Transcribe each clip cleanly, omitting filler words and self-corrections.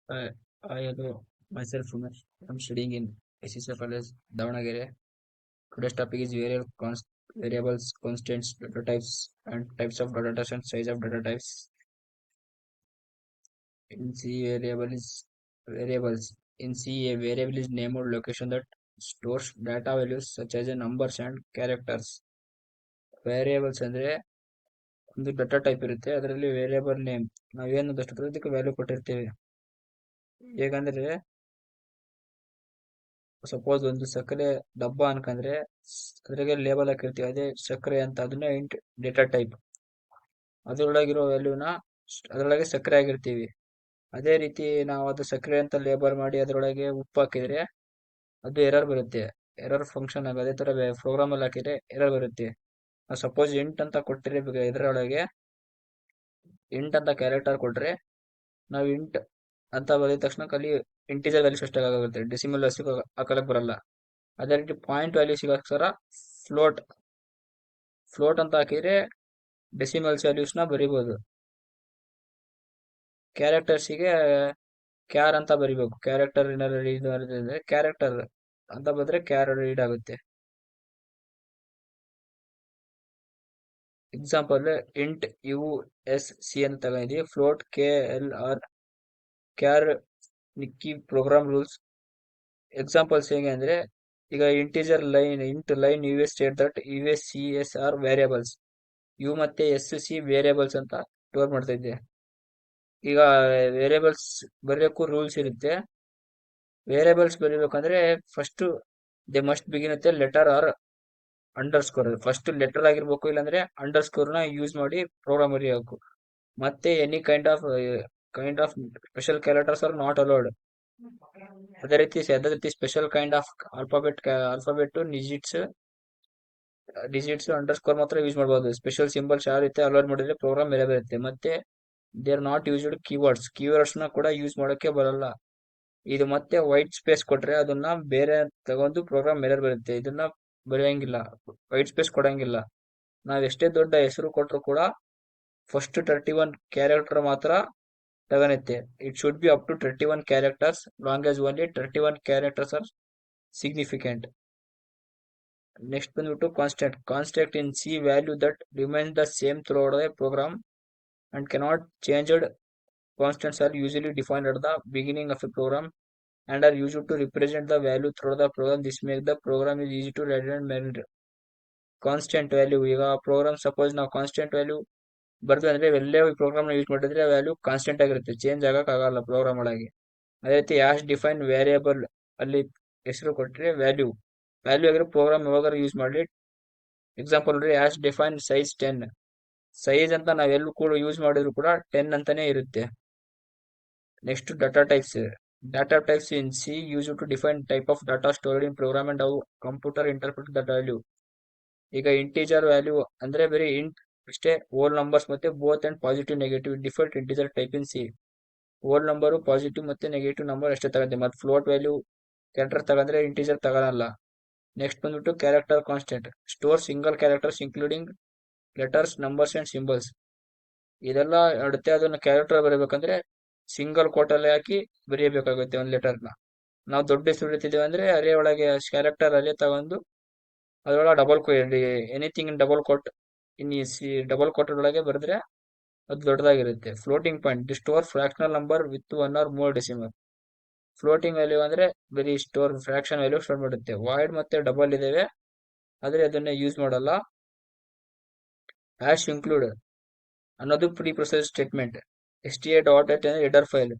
I, I hello myself Umesh. I'm studying in SSA College, Davangere. Today's topic is variables, constants, data types, and types of data types and size of data types. In C, variables. In C, a variable is name or location that stores data values such as numbers and characters. Variables ಅಂದ್ರೆ ಒಂದು data type ಇರುತ್ತೆ, ಅದರಲ್ಲಿ variable name ನಾವೇನು ಅದಕ್ಕೆ value ಕೊಟ್ಟಿರ್ತೀವಿ. ಹೇಗಂದ್ರೆ suppose ಒಂದು ಸಕ್ಕರೆ ಡಬ್ಬ ಅನ್ಕಂದ್ರೆ ಅದ್ರಾಗೆ ಲೇಬಲ್ ಹಾಕಿರ್ತೀವಿ, ಅದೇ ಸಕ್ಕರೆ ಅಂತ ಅದನ್ನ ಇಂಟ್ ಡೇಟಾ ಟೈಪ್. ಅದ್ರೊಳಗಿರೋ ವ್ಯಾಲ್ಯೂನ ಅದ್ರೊಳಗೆ ಸಕ್ಕರೆ ಆಗಿರ್ತೀವಿ. ಅದೇ ರೀತಿ ನಾವು ಅದು ಸಕ್ಕರೆ ಅಂತ ಲೇಬಲ್ ಮಾಡಿ ಅದ್ರೊಳಗೆ ಉಪ್ಪು ಹಾಕಿದ್ರೆ ಅದು ಎರರ್ ಬರುತ್ತೆ. ಎರರ್ ಫಂಕ್ಷನ್ ಆಗ ಅದೇ ತರ ಪ್ರೋಗ್ರಾಮ್ ಅಲ್ಲಿ ಹಾಕಿದ್ರೆ ಎರರ್ ಬರುತ್ತೆ. ಸಪೋಸ್ ಇಂಟ್ ಅಂತ ಕೊಟ್ಟಿದ್ರೆ ಇದರೊಳಗೆ ಇಂಟ್ ಅಂತ ಕ್ಯಾರೆಕ್ಟರ್ ಕೊಟ್ರೆ ನಾವು ಇಂಟ್ ಅಂತ ಬರೆದ ತಕ್ಷಣ ಕಲಿ ಇಂಟಿಜರ್ ವ್ಯಾಲ್ಯೂಸ್ ಅಷ್ಟಾಗುತ್ತೆ, ಡೆಸಿಮಲ್ ವ್ಯಾಲ್ಯೂಸ್ ಹಾಕಲಕ್ ಬರಲ್ಲ. ಅದೇ ರೀತಿ ಪಾಯಿಂಟ್ ವ್ಯಾಲ್ಯೂಸ್ಗೋಸ್ಕರ ಫ್ಲೋಟ್ ಫ್ಲೋಟ್ ಅಂತ ಹಾಕಿದ್ರೆ ಡೆಸಿಮಲ್ಸ್ ವ್ಯಾಲ್ಯೂಸ್ನ ಬರಿಬೋದು. ಕ್ಯಾರೆಕ್ಟರ್ಸಿಗೆ ಕ್ಯಾರ್ ಅಂತ ಬರಿಬೇಕು. ಕ್ಯಾರೆಕ್ಟರ್ ಕ್ಯಾರೆಕ್ಟರ್ ಅಂತ ಬಂದ್ರೆ ಕ್ಯಾರ್ ರೀಡ್ ಆಗುತ್ತೆ. Example int U S C ಅಂತ ತಗೊಂಡಿದ್ದೀವಿ, float K L R, char ನಿಕ್ಕಿ ಪ್ರೋಗ್ರಾಮ್ ರೂಲ್ಸ್. ಎಕ್ಸಾಂಪಲ್ಸ್ ಹೇಗೆ ಅಂದ್ರೆ, ಈಗ integer line int line U S state that U S C S are variables. U ಮತ್ತೆ ಎಸ್ ಸಿ ವೇರಿಯಬಲ್ಸ್ ಅಂತ store ಮಾಡ್ತಾ ಇದ್ದೆ. ಈಗ ವೇರಿಯಬಲ್ಸ್ ಬರೆಯೋಕ್ಕೂ ರೂಲ್ಸ್ ಇರುತ್ತೆ. ವೇರಿಯಬಲ್ಸ್ ಬರೀಬೇಕಂದ್ರೆ first they must begin with letter or underscore. First letter ಆಗಿರ್ಬೇಕು, ಇಲ್ಲಾಂದ್ರೆ ಅಂಡರ್ ಸ್ಕೋರ್ ನ ಯೂಸ್ ಮಾಡಿ ಪ್ರೋಗ್ರಾಮ್ ಬರೆಯಬೇಕು. ಮತ್ತೆ any kind of special characters are not allowed. ಅದೇ ರೀತಿ special kind of alphabet digits underscore ಮಾತ್ರ ಯೂಸ್ ಮಾಡಬಹುದು. ಸ್ಪೆಷಲ್ ಸಿಂಬಲ್ಸ್ ಯಾವ ರೀತಿ ಅಲೋಡ್ ಮಾಡಿದ್ರೆ ಪ್ರೋಗ್ರಾಮ್ ಬೇರೆ ಬರುತ್ತೆ. ಮತ್ತೆ they are not used keywords ನ ಕೂಡ ಯೂಸ್ ಮಾಡೋಕೆ ಬರಲ್ಲ. ಇದು ಮತ್ತೆ ವೈಟ್ ಸ್ಪೇಸ್ ಕೊಟ್ರೆ ಅದನ್ನ ಬೇರೆ ತಗೊಂಡು ಪ್ರೋಗ್ರಾಮ್ ಎರರ್ ಬರುತ್ತೆ. ಇದನ್ನ ಬರೆಯಂಗಿಲ್ಲ, ವೈಟ್ ಸ್ಪೇಸ್ ಕೊಡಂಗಿಲ್ಲ. ನಾವ್ ಎಷ್ಟೇ ದೊಡ್ಡ ಹೆಸರು ಕೊಟ್ರು ಕೂಡ ಫಸ್ಟ್ 31 ಕ್ಯಾರೆಕ್ಟರ್ ಮಾತ್ರ ತಗೊಳುತ್ತೆ. It should be up to 31 characters long as only 31 characters are significant. Next ಬಂದ್ಬಿಟ್ಟು constant in C value that remains the same throughout the program and cannot changed. Constants are usually defined at the beginning of a program and are used to represent the value throughout the program. This makes the program is easy to read and manage. Constant value, ಈಗ program suppose ನಾವು constant value ಬರ್ದು ಅಂದ್ರೆ ಎಲ್ಲೇ program use ಮಾಡಿದ್ರೆ value constant ಆಗಿರುತ್ತೆ, change ಆಗಕ್ ಆಗಲ್ಲ program ಒಳಗೆ. ಅದೇ ರೀತಿ ಆಶ್ ಡಿಫೈನ್ ವೇರಿಯಬಲ್ ಅಲ್ಲಿ ಹೆಸರು ಕೊಟ್ಟರೆ ವ್ಯಾಲ್ಯೂ ಆಗಿರೋ ಪ್ರೋಗ್ರಾಮ್ ಯಾವಾಗಾರು ಯೂಸ್ ಮಾಡಿ. ಎಕ್ಸಾಂಪಲ್ ನೋಡಿ, ಆಶ್ ಡಿಫೈನ್ ಸೈಜ್ 10. ಸೈಜ್ ಅಂತ ನಾವೆಲ್ಲೂ ಕೂಡ ಯೂಸ್ ಮಾಡಿದ್ರು ಕೂಡ 10 ಅಂತಾನೆ ಇರುತ್ತೆ. Next data types in C use to define type of data stored in program and how computer interpret the value. ಈಗ ಇಂಟಿಜರ್ ವ್ಯಾಲ್ಯೂ ಅಂದ್ರೆ ಬರೀ ಇಂಟ್ ಅಷ್ಟೇ, ಹೋಲ್ ನಂಬರ್ಸ್ ಮತ್ತೆ both and positive negative default integer type in C. Whole number positive ಮತ್ತೆ negative number ಅಷ್ಟೇ ತಗೊಂಡೆ, ಮತ್ತೆ float value character ತಗೊಂಡ್ರೆ ಇಂಟಿಜರ್ ತಗೊಳಲ್ಲ. ನೆಕ್ಸ್ಟ್ ಬಂದ್ಬಿಟ್ಟು character constant store single characters including letters, numbers and symbols. ಇದೆಲ್ಲ ಅಡುತ್ತೆ, ಅದನ್ನ ಕ್ಯಾರೆಕ್ಟರ್ ಬರೀಬೇಕಂದ್ರೆ ಸಿಂಗಲ್ ಕೋಟಲ್ಲಿ ಹಾಕಿ ಬರೆಯಬೇಕಾಗುತ್ತೆ ಒಂದು ಲೆಟರ್ನ. ನಾವು ದೊಡ್ಡ ಹೆಸರು ಬರೀತಿದ್ದೇವೆ ಅಂದ್ರೆ ಅರೆ ಒಳಗೆ ಕ್ಯಾರೆಕ್ಟರ್ ಅಲ್ಲೇ ತಗೊಂಡು ಅದರೊಳಗೆ anything in double quote in double quote ಒಳಗೆ ಬರೆದ್ರೆ ಅದು ದೊಡ್ಡದಾಗಿರುತ್ತೆ. Floating point store fractional number with one or more decimal. Floating value ಅಂದ್ರೆ ಬರೀ ಸ್ಟೋರ್ ಫ್ರಾಕ್ಷನ್ ವ್ಯಾಲ್ಯೂ ಸ್ಟೋರ್ ಮಾಡುತ್ತೆ. ವಾಯ್ಡ್ ಮತ್ತೆ ಡಬಲ್ ಇದಾವೆ ಆದ್ರೆ ಅದನ್ನ ಯೂಸ್ ಮಾಡಲ್ಲ. ಹ್ಯಾಶ್ ಇನ್ಕ್ಲೂಡ್ ಅನ್ನೋದು preprocess statement. STA dot ಅನ್ನೋದು ಹೆಡರ್ ಫೈಲ್.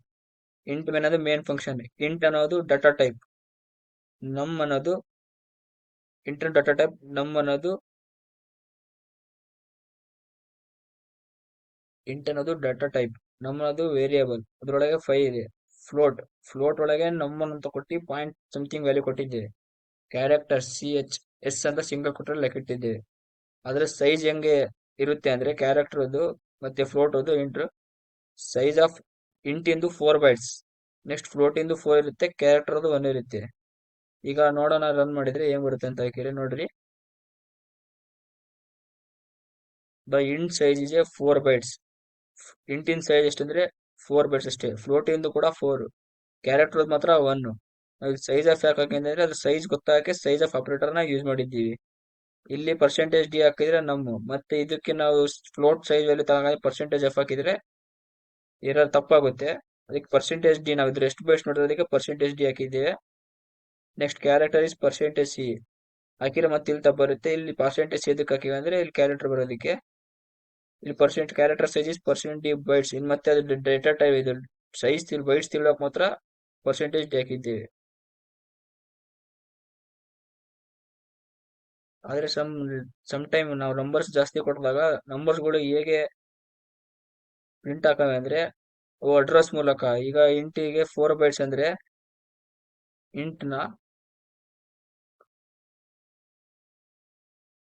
ಇಂಟ್ ಅನ್ನೋದು ಮೇನ್ ಫಂಕ್ಷನ್. ಇಂಟ್ ಅನ್ನೋದು ಡಾಟಾ ಟೈಪ್. ನಮ್ ಅನ್ನೋದು ಇಂಟರ್ ಡಾಟಾ ಟೈಪ್. ನಮ್ ಅನ್ನೋದು ವೇರಿಯಬಲ್, ಅದ್ರೊಳಗೆ 5 ಇದೆ. ಫ್ಲೋಟ್ ಒಳಗೆ ನಮ್ ಅಂತ ಕೊಟ್ಟು ಪಾಯಿಂಟ್ ಸಮಥಿಂಗ್ ವ್ಯಾಲ್ಯೂ ಕೊಟ್ಟಿದ್ದೇವೆ. ಕ್ಯಾರೆಕ್ಟರ್ ಎಸ್ ಅಂತ ಸಿಂಗಲ್ ಕೊಟ್ಟರೆ ಲೆಕ್ಕಿಟ್ಟಿದ್ದೇವೆ. ಆದ್ರೆ ಸೈಜ್ ಹೆಂಗೆ ಇರುತ್ತೆ ಅಂದ್ರೆ ಕ್ಯಾರೆಕ್ಟರ್ ಮತ್ತೆ float int size of int ಇಂದು 4 ಬೈಟ್ಸ್. ನೆಕ್ಸ್ಟ್ ಫ್ಲೋಟ್ ಇಂದು 4 ಇರುತ್ತೆ, ಕ್ಯಾರೆಕ್ಟರ್ 1 ಇರುತ್ತೆ. ಈಗ ನೋಡೋಣ, ರನ್ ಮಾಡಿದ್ರೆ ಏನ್ ಬರುತ್ತೆ ಅಂತ ಹಾಕಿರಿ ನೋಡ್ರಿ. The int size is 4 bytes. ಇಂಟಿನ ಸೈಜ್ ಎಷ್ಟಂದ್ರೆ ಫೋರ್ ಬೈಟ್ಸ್ ಅಷ್ಟೇ. ಫ್ಲೋಟಿಂದು ಕೂಡ ಫೋರ್, ಕ್ಯಾರೆಕ್ಟರ್ ಮಾತ್ರ ಒನ್. ಸೈಜ್ ಆಫ್ ಯಾಕೆ ಹಾಕಿದ್ರೆ ಅದು ಸೈಜ್ ಗೊತ್ತಾಗಕ್ಕೆ ಸೈಜ್ ಆಫ್ ಆಪರೇಟರ್ ನ ಯೂಸ್ ಮಾಡಿದ್ದೀವಿ. ಇಲ್ಲಿ ಪರ್ಸೆಂಟೇಜ್ ಡಿ ಹಾಕಿದ್ರೆ ನಮ್ಮ, ಮತ್ತೆ ಇದಕ್ಕೆ ನಾವು ಫ್ಲೋಟ್ ಸೈಜ್ ವ್ಯಾಲ್ಯೂ ತಗೊಂಡು ಪರ್ಸೆಂಟೇಜ್ ಎಫ್ ಹಾಕಿದ್ರೆ ಏನಾದ್ರು ತಪ್ಪಾಗುತ್ತೆ. ಅದಕ್ಕೆ ಪರ್ಸೆಂಟೇಜ್ ಡಿ ನಾವು ಇದ್ರ ಎಷ್ಟು ಬೈಟ್ಸ್ ನೋಡೋದಕ್ಕೆ ಪರ್ಸೆಂಟೇಜ್ ಡಿ ಹಾಕಿದ್ದೇವೆ. Next character is percentage C ಹಾಕಿದ್ರೆ ಮತ್ತೆ ಇಲ್ಲಿ ತಪ್ಪ ಬರುತ್ತೆ. ಇಲ್ಲಿ ಪರ್ಸೆಂಟೇಜ್ ಎದಕ್ಕೆ ಹಾಕಿವೆ ಅಂದ್ರೆ ಇಲ್ಲಿ ಕ್ಯಾರೆಕ್ಟರ್ ಬರೋದಕ್ಕೆ. ಇಲ್ಲಿ character size is percent D bytes. ಇನ್ ಮತ್ತೆ ಅದು ಡೇಟಾ ಟೈಪ್ ಇದು ಸೈಜ್ ಬೈಟ್ಸ್ ತಿಳಕ್ ಮಾತ್ರ ಪರ್ಸೆಂಟೇಜ್ ಡಿ ಹಾಕಿದ್ದೇವೆ. ಆದ್ರೆ ಸಮ್ ಟೈಮ್ ನಾವು ನಂಬರ್ಸ್ ಜಾಸ್ತಿ ಕೊಟ್ಟಿದಾಗ ನಂಬರ್ಸ್ಗಳು ಹೇಗೆ ಪ್ರಿಂಟ್ ಹಾಕವೆ ಅಂದ್ರೆ ಅಡ್ರೆಸ್ ಮೂಲಕ. ಈಗ ಇಂಟಿಗೆ 4 ಬೈಟ್ಸ್ ಅಂದ್ರೆ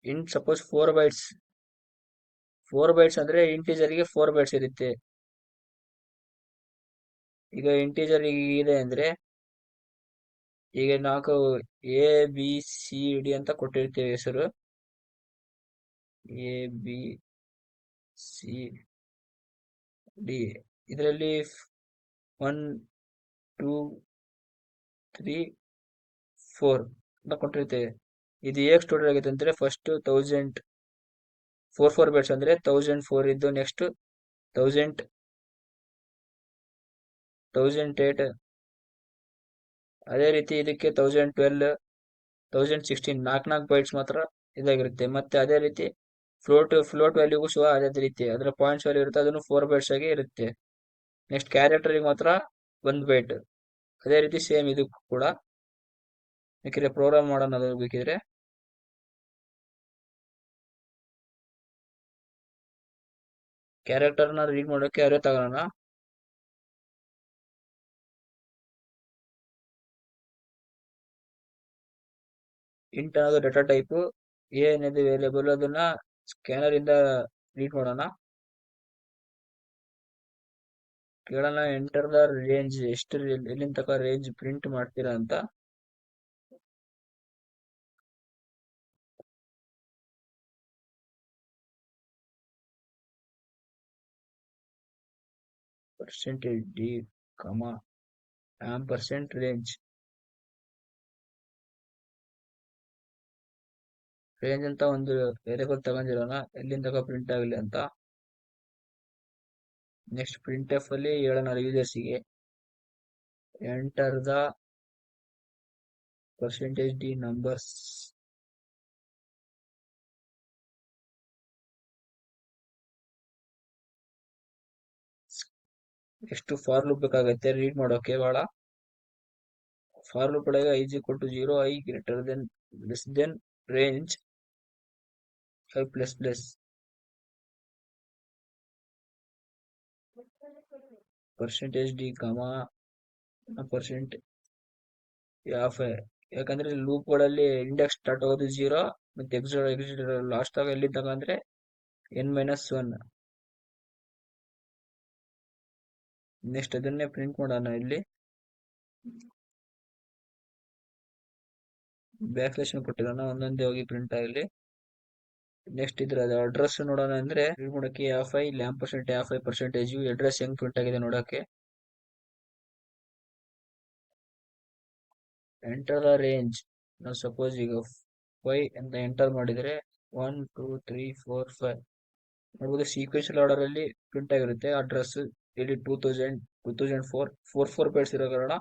ಇಂಟ್ ಸಪೋಸ್ 4 ಬೈಟ್ಸ್, 4 ಬೈಟ್ಸ್ ಅಂದ್ರೆ ಇಂಟೀಜರ್ಗೆ 4 ಬೈಟ್ಸ್ ಇರುತ್ತೆ. ಈಗ ಇಂಟೀಜರ್ ಇದೆ ಅಂದ್ರೆ ಈಗ ನಾಲ್ಕು ABCD ಅಂತ ಕೊಟ್ಟಿರ್ತೇವೆ ಹೆಸರು. ABCD ಇದರಲ್ಲಿ 1 2 3 4 ಅಂತ ಕೊಟ್ಟಿರ್ತೇವೆ. ಇದು ಹೇಗೆ ಸ್ಟೋರ್ ಆಗುತ್ತೆ ಅಂದ್ರೆ ಫಸ್ಟ್ 1000 4 ಬೈಟ್ಸ್ ಅಂದ್ರೆ 1004 ಇದ್ದು, ನೆಕ್ಸ್ಟ್ 1000 1008, ಅದೇ ರೀತಿ ಇದಕ್ಕೆ 1012 1016 4 ಬೈಟ್ಸ್ ಮಾತ್ರ ಇದಾಗಿರುತ್ತೆ. ಮತ್ತೆ ಅದೇ ರೀತಿ ಫ್ಲೋಟ್ ವ್ಯಾಲ್ಯೂಗೂ ಸಹ ಅದೇ ರೀತಿ ಅದರ ಪಾಯಿಂಟ್ಸ್ ವ್ಯಾಲ್ಯೂ ಇರುತ್ತೆ, ಅದನ್ನು 4 ಬೈಟ್ಸ್ ಆಗಿ ಇರುತ್ತೆ. ನೆಕ್ಸ್ಟ್ ಕ್ಯಾರೆಕ್ಟರ್ಗೆ ಮಾತ್ರ 1 ಬೈಟ್. ಅದೇ ರೀತಿ ಸೇಮ್ ಇದು ಕೂಡ ಬೇಕಿದ್ರೆ ಪ್ರೋಗ್ರಾಮ್ ಮಾಡೋಣ. ಅದು ಬೇಕಿದ್ರೆ ಕ್ಯಾರೆಕ್ಟರ್ನ ರೀಡ್ ಮಾಡೋಕೆ ಅರೇ ತಗೋಣ. ಇಂಟ್ ಅನ್ನೋದು ಡಾಟಾ ಟೈಪ್, ಏನಿದೆ ವೇರಿಯಬಲ್ ಅದನ್ನ ಸ್ಕ್ಯಾನರ್ ಇಂದ ರೀಡ್ ಮಾಡೋಣ. ಕೇಳೋಣ ಎಂಟರ್ ದ ರೇಂಜ್, ಎಷ್ಟು ಎಲ್ಲಿಂದ ತನಕ ರೇಂಜ್ ಪ್ರಿಂಟ್ ಮಾಡ್ತೀರಾ ಅಂತ. ಪರ್ಸೆಂಟೇಜ್ ಡಿ ಆಂಪರ್ಸೆಂಟ್ ರೇಂಜ್ ಅಂತ ಒಂದು ವೇರಿಯಬಲ್ ತಗೊಂಡಿರೋಣ, ಎಲ್ಲಿಂದ ತನಕ ಪ್ರಿಂಟ್ ಆಗಲಿ ಅಂತ. ನೆಕ್ಸ್ಟ್ ಪ್ರಿಂಟ್ ಎಫ್ ಅಲ್ಲಿ ಹೇಳೋಣ ಯೂಸರ್ಸಿಗೆ enter the percentage D numbers. ಎಷ್ಟು ಫಾರ್ ಲೂಪ್ ಬೇಕಾಗುತ್ತೆ ರೀಡ್ ಮಾಡೋಕೆ. ಬಹಳ ಫಾರ್ ಲೂಪ್ ಒಳಗೆ i = 0, i greater than less than range 5++. Percentage D percent of, ಯಾಕಂದ್ರೆ ಲೂಪ್ಗಳಲ್ಲಿ ಇಂಡೆಕ್ಸ್ ಸ್ಟಾರ್ಟ್ ಆಗೋದು 0 ಮತ್ತೆ ಎಕ್ಸಿಟ್ ಲಾಸ್ಟ್ ಆಗ ಎಲ್ಲಿ ತಗ ಅಂದ್ರೆ n-1. ನೆಕ್ಸ್ಟ್ ಅದನ್ನೇ ಪ್ರಿಂಟ್ ಮಾಡೋಣ. ಇಲ್ಲಿ ಬ್ಯಾಕ್ ಸ್ಲಾಶ್ ಕೊಟ್ಟಿರೋಣ, ಒಂದೊಂದೇ ಹೋಗಿ ಪ್ರಿಂಟ್ ಆಗಲಿ. ನೆಕ್ಸ್ಟ್ ಇದ್ರ ಅಡ್ರೆಸ್ ನೋಡೋಣ ಅಂದ್ರೆ ರೀಡ್ ಮಾಡೋಕೆ AFI %AFI ಪರ್ಸೆಂಟೇಜ್ ಅಡ್ರೆಸ್ ಹೆಂಗ್ ಪ್ರಿಂಟ್ ಆಗಿದೆ ನೋಡೋಕೆ. ಎಂಟರ್ ದ ರೇಂಜ್, ನಾವು ಸಪೋಸ್ ಈಗ 5 ಅಂತ ಎಂಟರ್ ಮಾಡಿದ್ರೆ 1 2 3 4 5 ನೋಡ್ಬೋದು ಸೀಕ್ವೆನ್ಷಿಯಲ್ ಆರ್ಡರ್ ಅಲ್ಲಿ ಪ್ರಿಂಟ್ ಆಗಿರುತ್ತೆ ಅಡ್ರೆಸ್. ಇಲ್ಲಿ 2000 2004 4 ಬೈಟ್ಸ್ ಇರೋ ಕಾರಣ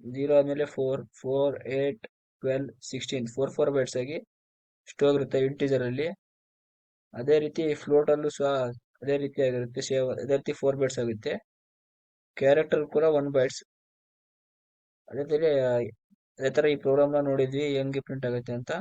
0 ಆದ್ಮೇಲೆ 4 4 8 12 16 4 ಬೈಟ್ಸ್ ಆಗಿ ಸ್ಟೋರ್ ಇರುತ್ತೆ ಇಂಟೀಜರ್ ಅಲ್ಲಿ. ಅದೇ ರೀತಿ ಫ್ಲೋಟ್ ಅಲ್ಲೂ ಸಹ ಅದೇ ರೀತಿ ಆಗಿರುತ್ತೆ, ಸೇವ್ ಅದೇ ರೀತಿ 4 ಬೈಟ್ಸ್ ಆಗುತ್ತೆ. ಕ್ಯಾರೆಕ್ಟರ್ ಕೂಡ 1 ಬೈಟ್ಸ್. ಅದೇ ತರ ಈ ಪ್ರೋಗ್ರಾಮ್ ನ ನೋಡಿದ್ವಿ ಹೆಂಗೆ ಪ್ರಿಂಟ್ ಆಗುತ್ತೆ ಅಂತ.